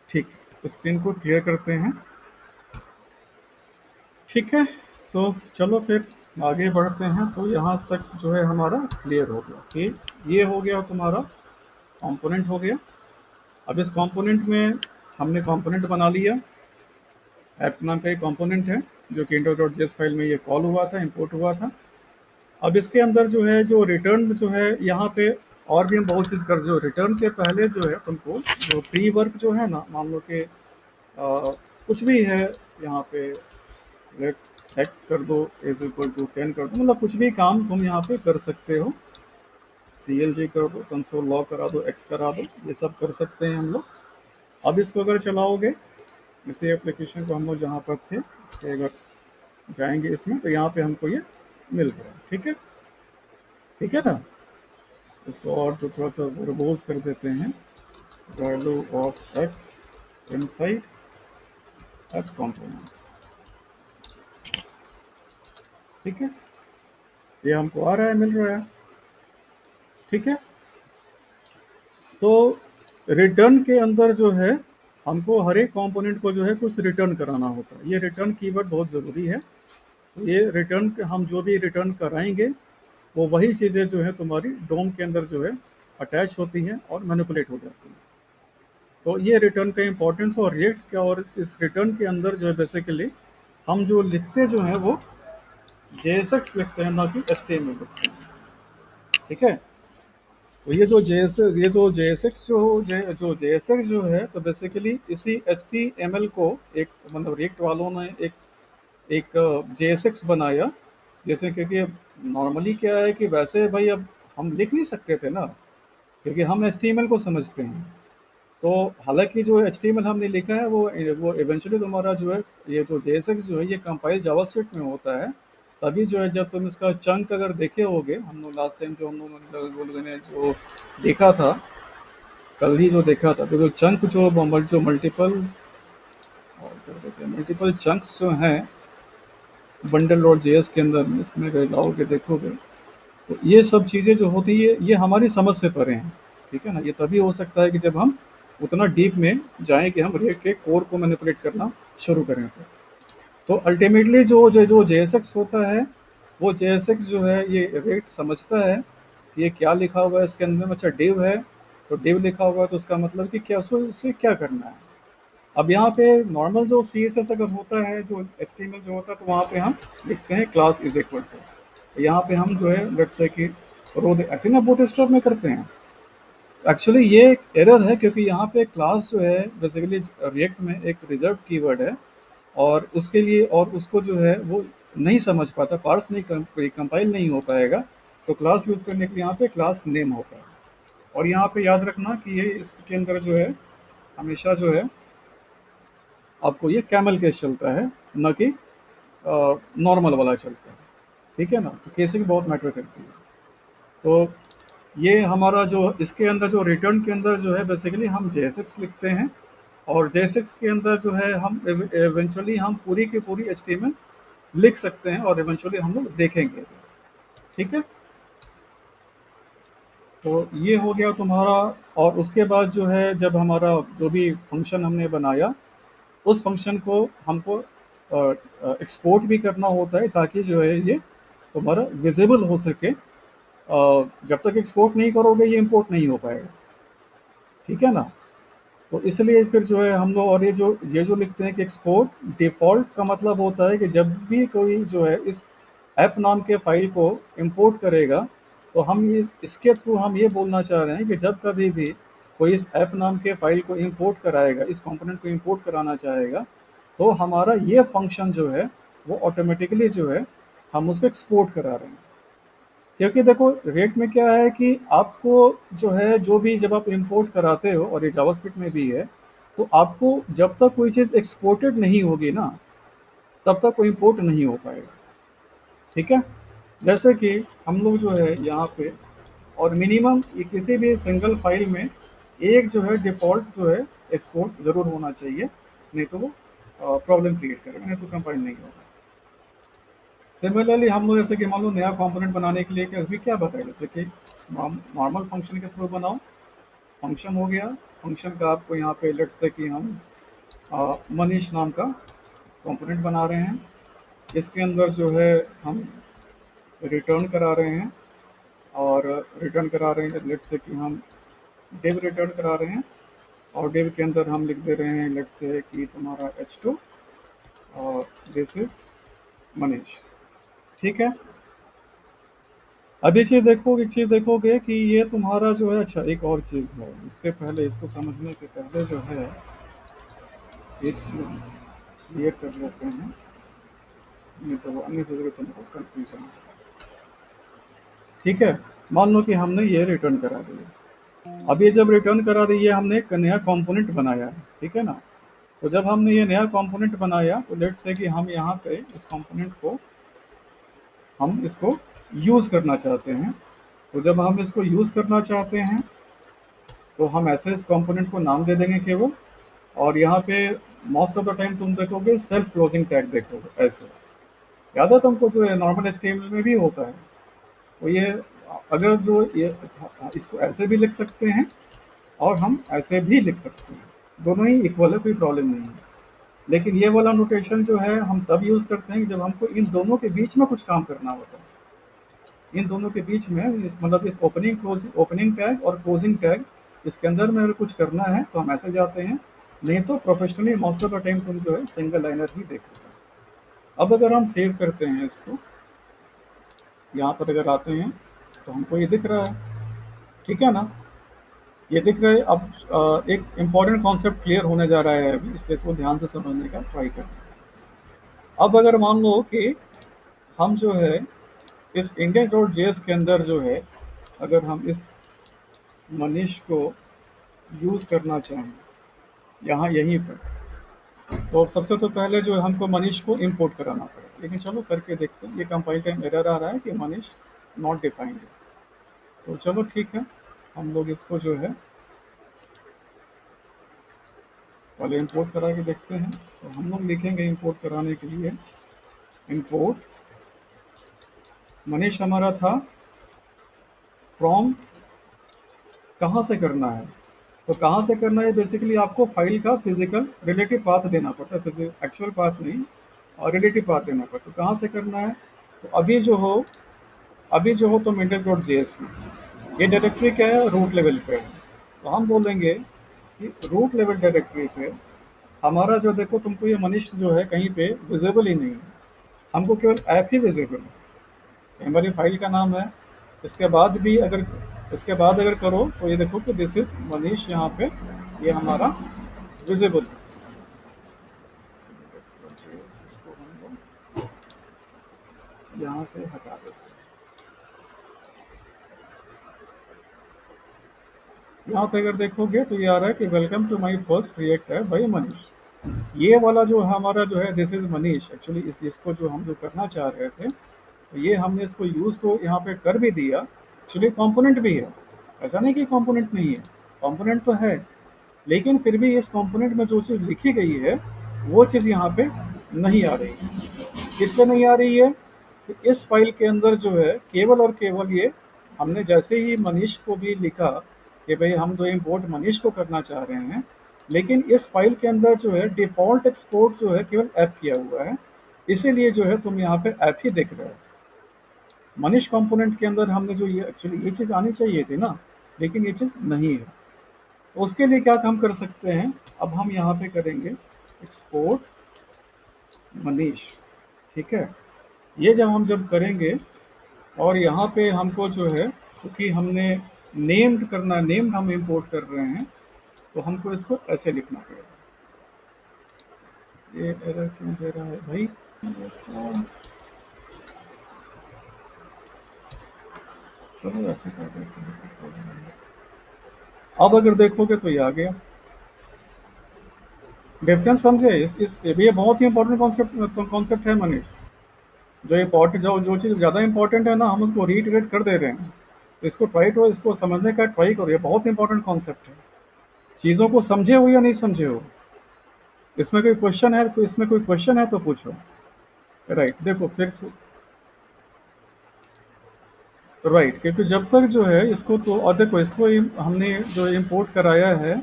ठीक, स्क्रीन को क्लियर करते हैं। ठीक है, तो चलो फिर आगे बढ़ते हैं। तो यहाँ तक जो है हमारा क्लियर हो गया कि ये हो गया तुम्हारा कंपोनेंट हो गया। अब इस कंपोनेंट में हमने कंपोनेंट बना लिया। ऐप नाम का एक कंपोनेंट है जो कि index.js फाइल में ये कॉल हुआ था, इंपोर्ट हुआ था। अब इसके अंदर जो है जो रिटर्न जो है यहाँ पे और भी हम बहुत चीज़ कर, जो रिटर्न के पहले जो है तुमको जो प्री वर्क जो है ना, मान लो कि कुछ भी है यहाँ पे, लेट एक्स कर दो इज इक्वल टू 10 कर दो, मतलब कुछ भी काम तुम यहाँ पे कर सकते हो। CLG कर दो, कंसोल लॉग करा दो, एक्स करा दो, ये सब कर सकते हैं हम लोग। अब इसको अगर चलाओगे, इसी एप्लीकेशन को हम लोग जहाँ पर थे इसके अगर जाएंगे इसमें, तो यहाँ पे हमको ये मिल रहा है। ठीक है, ठीक है ना। इसको और जो थोड़ा सा वर्बोज कर देते हैं, value of x inside at component. ठीक है, ये हमको आ रहा है, मिल रहा है। ठीक है, तो रिटर्न के अंदर जो है हमको हर एक कंपोनेंट को जो है कुछ रिटर्न कराना होता है। ये रिटर्न कीवर्ड बहुत ज़रूरी है। ये रिटर्न हम जो भी रिटर्न कराएंगे वो वही चीज़ें जो है तुम्हारी डोम के अंदर जो है अटैच होती हैं और मैनिपुलेट हो जाती हैं। तो ये रिटर्न का इंपॉर्टेंस और रिएक्ट क्या, और इस रिटर्न के अंदर जो है बेसिकली हम जो लिखते जो हैं वो JSX लिखते हैं, ना कि HTML लिखते हैं। ठीक है, तो ये जो JSX जो JSX जो है, तो बेसिकली इसी HTML को एक मतलब रिएक्ट वालों ने एक JSX बनाया। जैसे क्योंकि नॉर्मली क्या है कि वैसे भाई अब हम लिख नहीं सकते थे ना, क्योंकि हम HTML को समझते हैं। तो हालांकि जो HTML हमने लिखा है वो इवेंचुअली तुम्हारा जो है ये जो JSX जो है ये कंपाइल जावास्क्रिप्ट में होता है। तभी जो है जब तुम इसका चंक अगर देखे होगे, हम लोग लास्ट टाइम जो हम लोगों ने जो देखा था, कल ही जो देखा था, तो जो चंक जो मल्टीपल और क्या कहते हैं मल्टीपल चंक्स जो हैं बंडल डॉट जेएस के अंदर में, इसमें अगर जाओगे देखोगे, तो ये सब चीज़ें जो होती है ये हमारी समझ से परे हैं। ठीक है ना, ये तभी हो सकता है कि जब हम उतना डीप में जाएं कि हम रिएक्ट के कोर को मैनिपुलेट करना शुरू करें। तो अल्टीमेटली जो JSX होता है, वो JSX जो है ये रिएक्ट समझता है कि ये क्या लिखा हुआ है इसके अंदर में। अच्छा डिव है, तो डिव लिखा हुआ है तो उसका मतलब कि क्या उसको उससे क्या करना है। अब यहाँ पे नॉर्मल जो CSS अगर होता है, जो HTML जो होता है, तो वहाँ पे हम लिखते हैं क्लास इज इक्वल टू, यहाँ पे हम जो है लेट्स से कि रो दे, ऐसे ना बूटस्ट्रैप में करते हैं। एक्चुअली ये एक एरर है, क्योंकि यहाँ पे क्लास जो है बेसिकली रिएक्ट में एक रिजर्व कीवर्ड है, और उसके लिए और उसको जो है वो नहीं समझ पाता, पार्स नहीं कंपाइल नहीं हो पाएगा। तो क्लास यूज़ करने के लिए यहाँ पे क्लास नेम होता है। और यहाँ पे याद रखना कि ये इसके अंदर जो है हमेशा जो है आपको ये कैमल केस चलता है, न कि नॉर्मल वाला चलता है। ठीक है ना, तो केसिंग बहुत मैटर करती है। तो ये हमारा जो इसके अंदर जो रिटर्न के अंदर जो है बेसिकली हम JSX लिखते हैं, और JSX के अंदर जो है हम इवेंचुअली हम पूरी की पूरी HTML लिख सकते हैं, और इवेंचुअली हम लोग देखेंगे। ठीक है, तो ये हो गया तुम्हारा। और उसके बाद जो है जब हमारा जो भी फंक्शन हमने बनाया, उस फंक्शन को हमको एक्सपोर्ट भी करना होता है, ताकि जो है ये तुम्हारा विजिबल हो सके। जब तक एक्सपोर्ट नहीं करोगे ये इंपोर्ट नहीं हो पाएगा। ठीक है ना, तो इसलिए फिर जो है हम लोग, और ये जो लिखते हैं कि एक्सपोर्ट डिफ़ॉल्ट का मतलब होता है कि जब भी कोई जो है इस ऐप नाम के फाइल को इंपोर्ट करेगा, तो हम इसके थ्रू हम ये बोलना चाह रहे हैं कि जब कभी भी कोई इस ऐप नाम के फाइल को इंपोर्ट कराएगा, इस कंपोनेंट को इंपोर्ट कराना चाहेगा, तो हमारा ये फंक्शन जो है वो ऑटोमेटिकली जो है हम उसको एक्सपोर्ट करा रहे हैं। क्योंकि देखो रिएक्ट में क्या है कि आपको जो है जो भी जब आप इंपोर्ट कराते हो, और ये जावास्क्रिप्ट में भी है, तो आपको जब तक कोई चीज़ एक्सपोर्टेड नहीं होगी ना, तब तक कोई इंपोर्ट नहीं हो पाएगा। ठीक है, जैसे कि हम लोग जो है यहाँ पे, और मिनिमम ये किसी भी सिंगल फाइल में एक जो है डिफ़ॉल्ट जो है एक्सपोर्ट ज़रूर होना चाहिए, नहीं तो वो प्रॉब्लम क्रिएट करेगा, नहीं तो कंपाइल नहीं होगा। सिमिलरली हम लोग जैसे कि मान लो नया कंपोनेंट बनाने के लिए क्या अभी क्या बताया, जैसे कि नॉर्मल फंक्शन के थ्रू बनाओ, फंक्शन हो गया, फंक्शन का आपको यहाँ पे लेट्स से कि हम मनीष नाम का कंपोनेंट बना रहे हैं। इसके अंदर जो है हम रिटर्न करा रहे हैं, और रिटर्न करा रहे हैं लेट्स से कि हम डिव रिटर्न करा रहे हैं, और डिव के अंदर हम लिख दे रहे हैं लेट्स से कि तुम्हारा H2 और दिस इज मनीष। ठीक है। अब ये चीज़ देखो, एक चीज़ देखोगे कि ये तुम्हारा जो है, अच्छा एक और चीज़ है, इसके पहले इसको समझने के पहले जो है एक चीज़ क्लियर कर लेते हैं, नहीं तो वो अन्य चीज़ तुमको कंफ्यूजन है। ठीक है। मान लो कि हमने ये रिटर्न करा दिया। अब ये जब रिटर्न करा दिया, हमने एक नया कंपोनेंट बनाया है, ठीक है ना। तो जब हमने ये नया कंपोनेंट बनाया तो लेट्स से कि हम यहाँ पे इस कंपोनेंट को हम इसको यूज़ करना चाहते हैं। तो जब हम इसको यूज़ करना चाहते हैं तो हम ऐसे इस कंपोनेंट को नाम दे देंगे केवल, और यहाँ पे मोस्ट ऑफ द टाइम तुम देखोगे सेल्फ क्लोजिंग टैग देखोगे ऐसे। याद है तुमको, जो नॉर्मल एचटीएमएल में भी होता है। तो ये अगर जो ये इसको ऐसे भी लिख सकते हैं और हम ऐसे भी लिख सकते हैं, दोनों ही इक्वल है, कोई प्रॉब्लम नहीं है। लेकिन ये वाला नोटेशन जो है हम तब यूज़ करते हैं कि जब हमको इन दोनों के बीच में कुछ काम करना होता है। इन दोनों के बीच में मतलब इस ओपनिंग टैग और क्लोजिंग टैग, इसके अंदर में अगर कुछ करना है तो हम ऐसे जाते हैं, नहीं तो professionally most of the time तुम जो है सिंगल लाइनर ही देखोगे। अब अगर हम सेव करते हैं इसको, यहाँ पर अगर आते हैं तो हमको ये दिख रहा है, ठीक है ना। ये दिख रहा है। अब एक इम्पॉर्टेंट कॉन्सेप्ट क्लियर होने जा रहा है अभी, इसलिए इसको ध्यान से समझने का ट्राई करें। अब अगर मान लो कि हम जो है इस index.js के अंदर जो है, अगर हम इस मनीष को यूज़ करना चाहें यहाँ यहीं पर, तो सबसे तो पहले जो है हमको मनीष को इंपोर्ट कराना पड़ेगा। लेकिन चलो करके देखते हैं। ये कंपाइल टाइम एरर आ रहा है कि मनीष नॉट डिफाइंड है। तो चलो ठीक है, हम लोग इसको जो है पहले इंपोर्ट करा के देखते हैं। तो हम लोग लिखेंगे इंपोर्ट कराने के लिए, इंपोर्ट मनीष हमारा था फ्रॉम, कहाँ से करना है। तो कहाँ से करना है, बेसिकली आपको फाइल का फिजिकल रिलेटिव पाथ देना पड़ता है, एक्चुअल पाथ नहीं, और रिलेटिव पाथ देना पड़ता है। तो कहाँ से करना है, तो अभी जो हो तो index.js में ये डायरेक्टरी क्या है, रूट लेवल पे है। तो हम बोलेंगे कि रूट लेवल डायरेक्टरी पे हमारा जो, देखो तुमको ये मनीष जो है कहीं पे विजिबल ही नहीं है, हमको केवल ऐप ही विजिबल है। हमारी फाइल का नाम है। इसके बाद भी अगर इसके बाद अगर करो तो ये देखो कि दिस इज मनीष, यहाँ पे ये हमारा विजिबल है। इसको हम लोग यहाँ से हटा देते हैं। यहाँ पे अगर देखोगे तो ये आ रहा है कि welcome to my first react है भाई मनीष। ये वाला जो हमारा जो है दिस इज मनीष, एक्चुअली इसको जो हम जो करना चाह रहे थे, तो ये हमने इसको यूज़ तो यहाँ पे कर भी दिया। एक्चुअली कंपोनेंट भी है, ऐसा नहीं कि कंपोनेंट नहीं है, कंपोनेंट तो है। लेकिन फिर भी इस कंपोनेंट में जो चीज़ लिखी गई है वो चीज़ यहाँ पे नहीं आ रही है। इसलिए नहीं आ रही है कि इस फाइल के अंदर जो है केवल और केवल ये हमने जैसे ही मनीष को भी लिखा कि भाई हम तो इम्पोर्ट मनीष को करना चाह रहे हैं, लेकिन इस फाइल के अंदर जो है डिफ़ॉल्ट एक्सपोर्ट जो है केवल ऐप किया हुआ है। इसीलिए जो है तुम यहाँ पे ऐप ही देख रहे हो। मनीष कंपोनेंट के अंदर हमने जो ये एक्चुअली ये चीज़ आनी चाहिए थी ना, लेकिन ये चीज़ नहीं है। तो उसके लिए क्या काम कर सकते हैं, अब हम यहाँ पे करेंगे एक्सपोर्ट मनीष। ठीक है। ये जब करेंगे और यहाँ पे हमको जो है, क्योंकि हमने नेम्ड करना, नेम्ड हम इंपोर्ट कर रहे हैं, तो हमको इसको ऐसे लिखना पड़ेगा। ये एरर क्यों दे रहा है भाई। चलो ऐसे कर देते हैं। अब अगर देखोगे तो ये आ गया। डिफरेंस समझे, इस ये बहुत ही इंपॉर्टेंट कॉन्सेप्ट है मनीष। जो इम्पोर्टेंट जो चीज़ ज़्यादा इंपॉर्टेंट है ना, हम उसको रीइटरेट कर दे रहे हैं। तो इसको समझने का ट्राई करो, ये बहुत इंपॉर्टेंट कॉन्सेप्ट है। चीज़ों को समझे हो या नहीं समझे हो, इसमें कोई क्वेश्चन है, इसमें कोई क्वेश्चन है तो पूछो। राइट, देखो फिर से राइट, क्योंकि जब तक जो है इसको तो, और देखो इसको हमने जो इम्पोर्ट कराया है,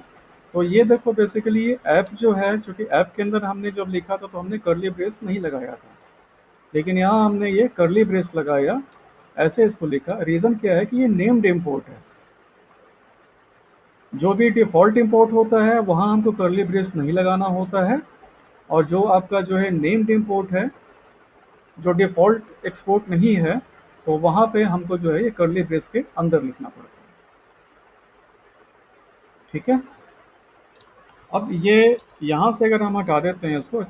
तो ये देखो बेसिकली ये ऐप जो है, चूँकि ऐप के अंदर हमने जब लिखा था तो हमने कर्ली ब्रेस नहीं लगाया था, लेकिन यहाँ हमने ये कर्ली ब्रेस लगाया, ऐसे इसको लिखा। रीज़न क्या है कि ये नेम्ड इम्पोर्ट है। जो भी डिफ़ॉल्ट इम्पोर्ट होता है वहाँ हमको कर्ली ब्रेस नहीं लगाना होता है, और जो आपका जो है नेम्ड इम्पोर्ट है, जो डिफ़ॉल्ट एक्सपोर्ट नहीं है, तो वहाँ पे हमको जो है ये कर्ली ब्रेस के अंदर लिखना पड़ता है। ठीक है? अब ये यहाँ से अगर हम हटा देते हैं इसको,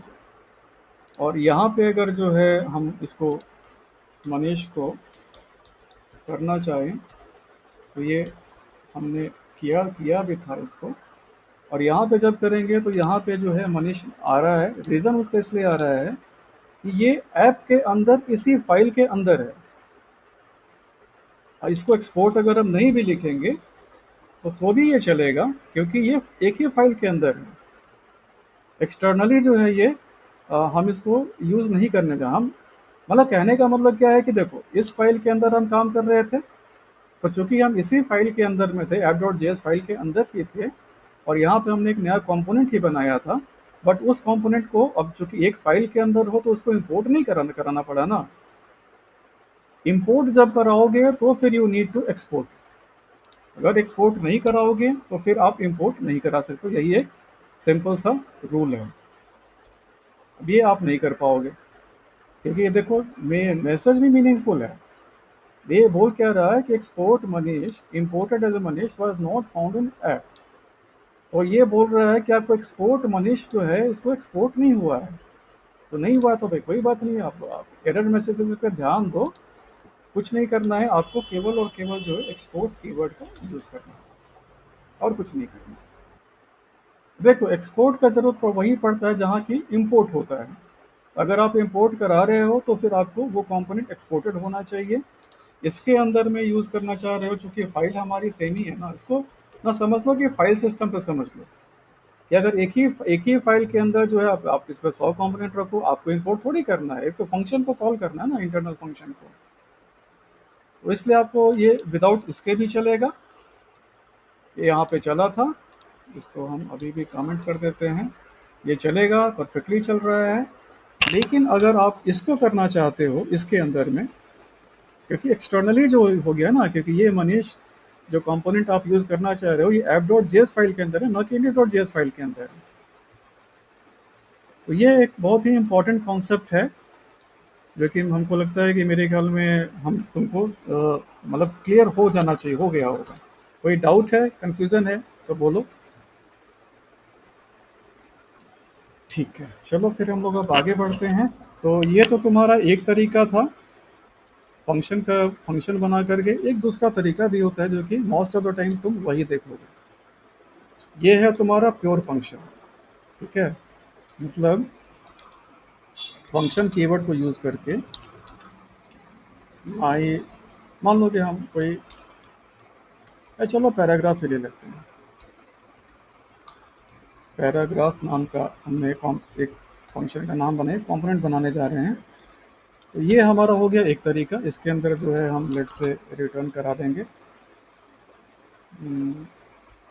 और यहाँ पे अगर जो है हम इसको मनीष को करना चाहें, तो ये हमने किया किया भी था इसको, और यहाँ पे जब करेंगे तो यहाँ पे जो है मनीष आ रहा है। रीज़न उसका इसलिए आ रहा है कि ये ऐप के अंदर इसी फाइल के अंदर है, और इसको एक्सपोर्ट अगर हम नहीं भी लिखेंगे तो भी ये चलेगा, क्योंकि ये एक ही फाइल के अंदर है। एक्सटर्नली जो है ये हम इसको यूज़ नहीं करने का, हम मतलब कहने का मतलब क्या है कि देखो इस फाइल के अंदर हम काम कर रहे थे, तो चूंकि हम इसी फाइल के अंदर में थे, app.js फाइल के अंदर ही थे, और यहाँ पे हमने एक नया कंपोनेंट ही बनाया था, बट उस कंपोनेंट को अब चूंकि एक फाइल के अंदर हो तो उसको इंपोर्ट नहीं कराना पड़ा ना। इंपोर्ट जब कराओगे तो फिर यू नीड टू एक्सपोर्ट, अगर एक्सपोर्ट नहीं कराओगे तो फिर आप इंपोर्ट नहीं करा सकते। यही एक सिंपल सा रूल है। अब ये आप नहीं कर पाओगे, क्योंकि ये देखो मैसेज भी मीनिंगफुल है। ये बोल क्या रहा है कि export Manish imported as a Manish was not found in app. तो ये बोल रहा है कि आपको एक्सपोर्ट मनीष जो है उसको एक्सपोर्ट नहीं हुआ है, तो नहीं हुआ तो भाई कोई बात नहीं, आप एरर मैसेजेस पे ध्यान दो, कुछ नहीं करना है आपको, केवल और केवल जो है एक्सपोर्ट कीवर्ड का यूज़ करना है, और कुछ नहीं करना है। देखो एक्सपोर्ट का ज़रूरत वहीं पड़ता है जहाँ की इम्पोर्ट होता है। अगर आप इम्पोर्ट करा रहे हो तो फिर आपको वो कंपोनेंट एक्सपोर्टेड होना चाहिए। इसके अंदर में यूज़ करना चाह रहे हो, चूँकि फाइल हमारी सेम ही है ना, इसको ना समझ लो कि फाइल सिस्टम से समझ लो कि अगर एक ही फाइल के अंदर जो है आप इस पर 100 कंपोनेंट रखो, आपको इंपोर्ट थोड़ी करना है, एक तो फंक्शन को कॉल करना है ना, इंटरनल फंक्शन को। तो इसलिए आपको ये विदाउट इसके भी चलेगा। ये यहाँ पे चला था, इसको हम अभी भी कमेंट कर देते हैं, ये चलेगा, परफेक्टली चल रहा है। लेकिन अगर आप इसको करना चाहते हो इसके अंदर में, क्योंकि एक्सटर्नली जो हो गया ना, क्योंकि ये मनीष जो कंपोनेंट आप यूज़ करना चाह रहे हो ये app.js फाइल के अंदर है, ना कि index.js फाइल के अंदर है। तो ये एक बहुत ही इंपॉर्टेंट कॉन्सेप्ट है, जो कि हमको लगता है कि मेरे ख्याल में हम तुमको मतलब क्लियर हो जाना चाहिए, हो गया होगा। कोई डाउट है, कंफ्यूजन है तो बोलो। ठीक है, चलो फिर हम लोग अब आगे बढ़ते हैं। तो ये तो तुम्हारा एक तरीका था फंक्शन का, फंक्शन बना करके। एक दूसरा तरीका भी होता है जो कि मोस्ट ऑफ द टाइम तुम वही देखोगे, ये है तुम्हारा प्योर फंक्शन। ठीक है, मतलब फंक्शन कीवर्ड को यूज़ करके आई, मान लो कि हम कोई चलो पैराग्राफ ही ले लेते हैं। पैराग्राफ नाम का हमने एक फंक्शन का नाम बनाए, कंपोनेंट बनाने जा रहे हैं। तो ये हमारा हो गया एक तरीका, इसके अंदर जो है हम लेट से रिटर्न करा देंगे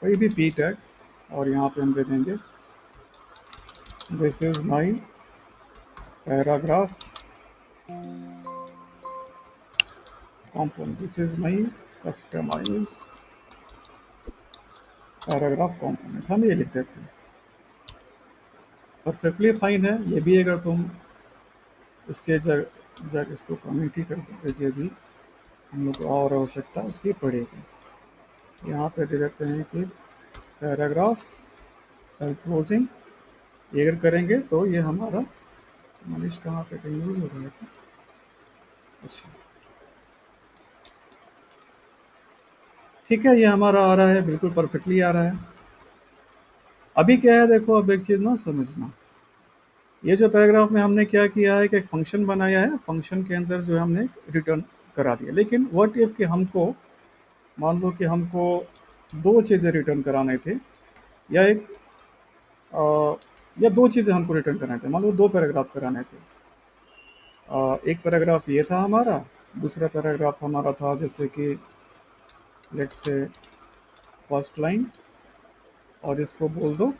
कोई भी पी टैग, और यहाँ पे हम दे देंगे this is my paragraph component, this is my customised paragraph component, हम ये लिख देते हैं। परफेक्टली फाइन है ये भी। अगर तुम इसके जग इसको कमेंट ही कर दोगे, ये भी हम लोग को और आवश्यकता उसकी पड़ेगी। यहाँ पे दे देते हैं कि पैराग्राफ सेल्फ क्लोजिंग, ये अगर करेंगे तो ये हमारा मनीष कहाँ पे कहीं यूज़ हो रहा है। अच्छा ठीक है, ये हमारा आ रहा है, बिल्कुल परफेक्टली आ रहा है। अभी क्या है देखो, अब एक चीज़ ना समझना, ये जो पैराग्राफ में हमने क्या किया है कि एक फंक्शन बनाया है, फंक्शन के अंदर जो हमने रिटर्न करा दिया। लेकिन व्हाट इफ़ कि हमको मान लो कि हमको दो चीज़ें रिटर्न कराने थे, या एक या दो चीज़ें हमको रिटर्न कराने थे, मान लो दो पैराग्राफ कराने थे। एक पैराग्राफ ये था हमारा, दूसरा पैराग्राफ हमारा था जैसे कि लेट्स से फर्स्ट लाइन, और इसको बोल दो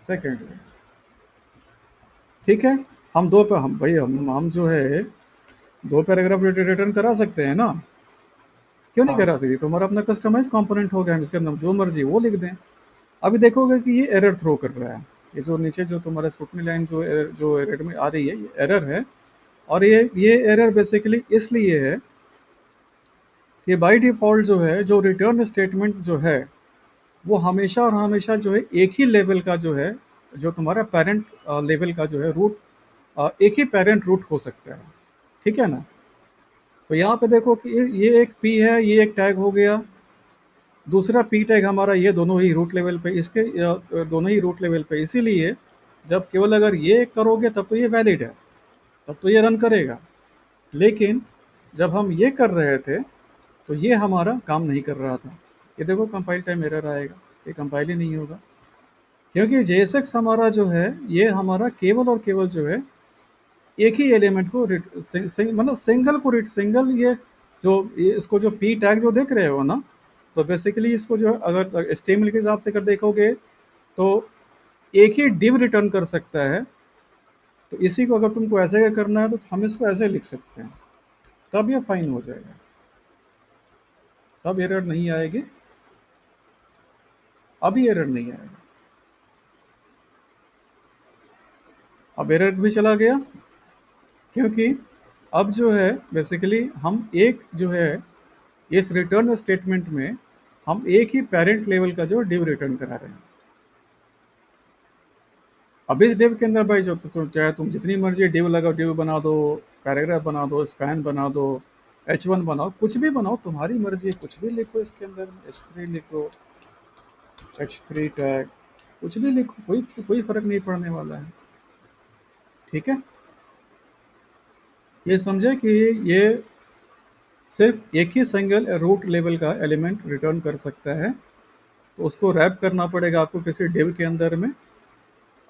सेकेंडरी। ठीक है, हम दो पे हम भाई हम जो है दो पैराग्राफ रिटर्न करा सकते हैं ना, क्यों नहीं हाँ। करा सकते? तुम्हारा अपना कस्टमाइज कंपोनेंट हो गया, हम इसके अंदर जो मर्जी वो लिख दें। अभी देखोगे कि ये एरर थ्रो कर रहा है, ये जो नीचे जो तुम्हारा स्क्रूटनी लाइन जो एरर में आ रही है, ये एरर है। और ये एरर बेसिकली इसलिए है कि बाय डिफ़ॉल्ट जो है, जो रिटर्न स्टेटमेंट जो है, वो हमेशा और हमेशा जो है एक ही लेवल का जो है, जो तुम्हारा पैरेंट लेवल का जो है रूट, एक ही पैरेंट रूट हो सकता है। ठीक है ना? तो यहाँ पे देखो कि ये एक पी है, ये एक टैग हो गया, दूसरा पी टैग हमारा, ये दोनों ही रूट लेवल पे, इसके दोनों ही रूट लेवल पे। इसीलिए जब केवल अगर ये करोगे तब तो ये वैलिड है, तब तो ये रन करेगा। लेकिन जब हम ये कर रहे थे तो ये हमारा काम नहीं कर रहा था। ये देखो कंपाइल टाइम एरर आएगा, ये कंपाइल ही नहीं होगा, क्योंकि JSX हमारा जो है, ये हमारा केवल और केवल जो है एक ही एलिमेंट को मतलब सिंगल को सिंगल, ये जो इसको जो पी टैग जो देख रहे हो ना, तो बेसिकली इसको जो है, अगर HTML के हिसाब से अगर देखोगे तो एक ही डिव रिटर्न कर सकता है। तो इसी को अगर तुमको ऐसे करना है तो हम इसको ऐसे लिख सकते हैं, तब ये फाइन हो जाएगा, तब एरर नहीं आएगी। अभी एरर नहीं आएगा, अब एरर भी चला गया, क्योंकि अब जो है बेसिकली हम एक जो है इस रिटर्न स्टेटमेंट में हम एक ही पेरेंट लेवल का जो डिव रिटर्न करा रहे हैं। अब इस डिव के अंदर भाई जो चाहे तुम जितनी मर्जी डिव लगाओ, डिव बना दो, पैराग्राफ बना दो, स्पैन बना दो, H1 बनाओ, कुछ भी बनाओ, तुम्हारी मर्जी है, कुछ भी लिखो इसके अंदर, H3 लिखो, H3 टैग, कुछ भी लिखो, कोई कोई फर्क नहीं पड़ने वाला है। ठीक है, ये समझे कि ये सिर्फ एक ही सिंगल रूट लेवल का एलिमेंट रिटर्न कर सकता है, तो उसको रैप करना पड़ेगा आपको किसी डिव के अंदर में।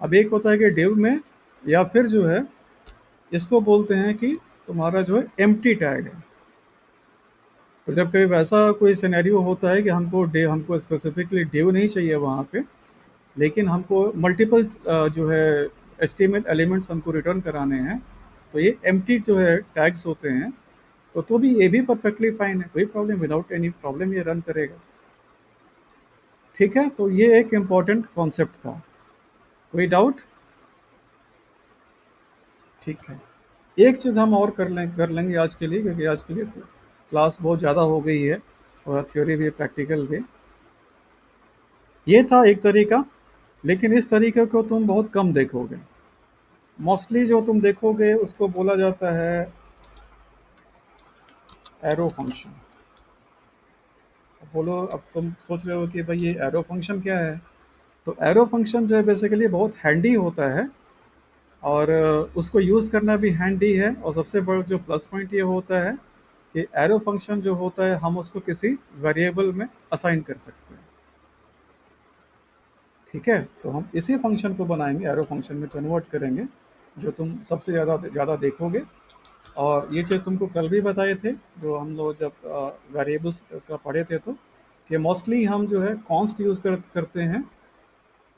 अब एक होता है कि डिव में, या फिर जो है इसको बोलते हैं कि तुम्हारा जो है एम्प्टी टैग है। तो जब कभी वैसा कोई सिनेरियो होता है कि हमको स्पेसिफिकली डिव नहीं चाहिए वहाँ पे, लेकिन हमको मल्टीपल जो है HTML एलिमेंट्स हमको रिटर्न कराने हैं, तो ये एम्प्टी जो है टैग्स होते हैं। तो भी ये भी परफेक्टली फाइन है, कोई प्रॉब्लम, विदाउट एनी प्रॉब्लम ये रन करेगा। ठीक है, तो ये एक इम्पॉर्टेंट कॉन्सेप्ट था। कोई डाउट? ठीक है, एक चीज़ हम और कर लेंगे आज के लिए, क्योंकि आज के लिए तो क्लास बहुत ज़्यादा हो गई है, थोड़ा थ्योरी भी प्रैक्टिकल भी। ये था एक तरीका, लेकिन इस तरीके को तुम बहुत कम देखोगे। मोस्टली जो तुम देखोगे उसको बोला जाता है एरो फंक्शन। बोलो, अब तुम सोच रहे हो कि भाई ये एरो फंक्शन क्या है? तो एरो फंक्शन जो है बेसिकली बहुत हैंडी होता है, और उसको यूज़ करना भी हैंडी है। और सबसे बड़ा जो प्लस पॉइंट ये होता है कि एरो फंक्शन जो होता है, हम उसको किसी वेरिएबल में असाइन कर सकते हैं। ठीक है, तो हम इसी फंक्शन को बनाएंगे, एरो फंक्शन में कन्वर्ट करेंगे, जो तुम सबसे ज़्यादा ज़्यादा देखोगे। और ये चीज़ तुमको कल भी बताए थे, जो हम लोग जब वेरिएबल्स का पढ़े थे, तो कि मोस्टली हम जो है कॉन्स्ट यूज़ करते हैं,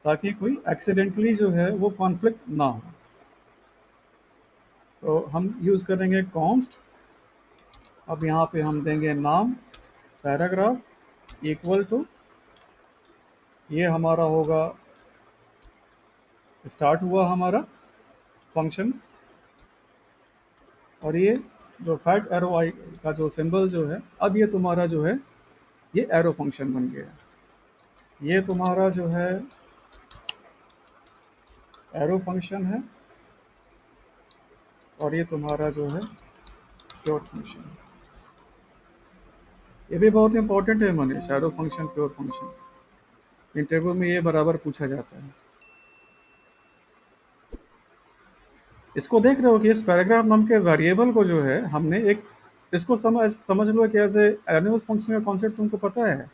ताकि कोई एक्सीडेंटली जो है वो कॉन्फ्लिक्ट ना हो। तो हम यूज़ करेंगे कॉन्स्ट। अब यहाँ पे हम देंगे नाम पैराग्राफ इक्वल टू, ये हमारा होगा, स्टार्ट हुआ हमारा फंक्शन। और ये जो फैक्ट एरो आई का जो सिंबल जो है, अब ये तुम्हारा जो है ये एरो फंक्शन बन गया। ये तुम्हारा जो है एरो फंक्शन है, और ये तुम्हारा जो है प्योर फंक्शन। ये भी बहुत इंपॉर्टेंट है Manish, arrow function pure function, interview में ये बराबर पूछा जाता है। इसको देख रहे हो कि इस पैराग्राफ नाम के वेरिएबल को जो है हमने एक, इसको समझ लो कि ऐसे एनोनिमस फंक्शन का कॉन्सेप्ट तुमको पता है,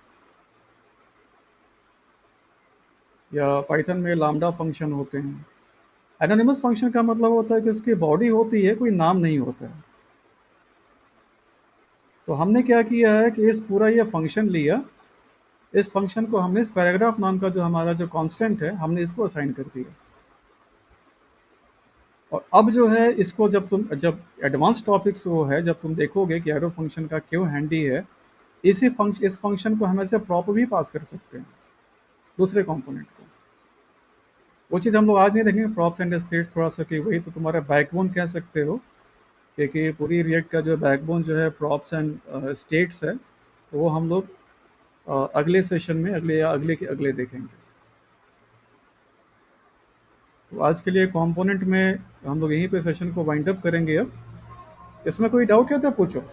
या पाइथन में लामडा फंक्शन होते हैं। एनोनिमस फंक्शन का मतलब होता है कि उसकी बॉडी होती है, कोई नाम नहीं होता है। तो हमने क्या किया है कि इस पूरा ये फंक्शन लिया, इस फंक्शन को हमने इस पैराग्राफ नाम का जो हमारा जो कांस्टेंट है हमने इसको असाइन कर दिया। और अब जो है इसको जब एडवांस टॉपिक्स वो है, जब तुम देखोगे कि एरो फंक्शन का क्यों हैंडी है, इस फंक्शन को हम ऐसे प्रॉप भी पास कर सकते हैं दूसरे कंपोनेंट को। वो चीज़ हम लोग आज नहीं देखेंगे, प्रॉप्स एंड स्टेट्स थोड़ा सा, कि वही तो तुम्हारा बैकबोन कह सकते हो, क्योंकि पूरी रिएक्ट का जो बैकबोन जो है प्रॉप्स एंड स्टेट्स है। तो वो हम लोग अगले सेशन में अगले या अगले के अगले देखेंगे। तो आज के लिए कंपोनेंट में हम लोग यहीं पे सेशन को वाइंड अप करेंगे। अब इसमें कोई डाउट है तो पूछो।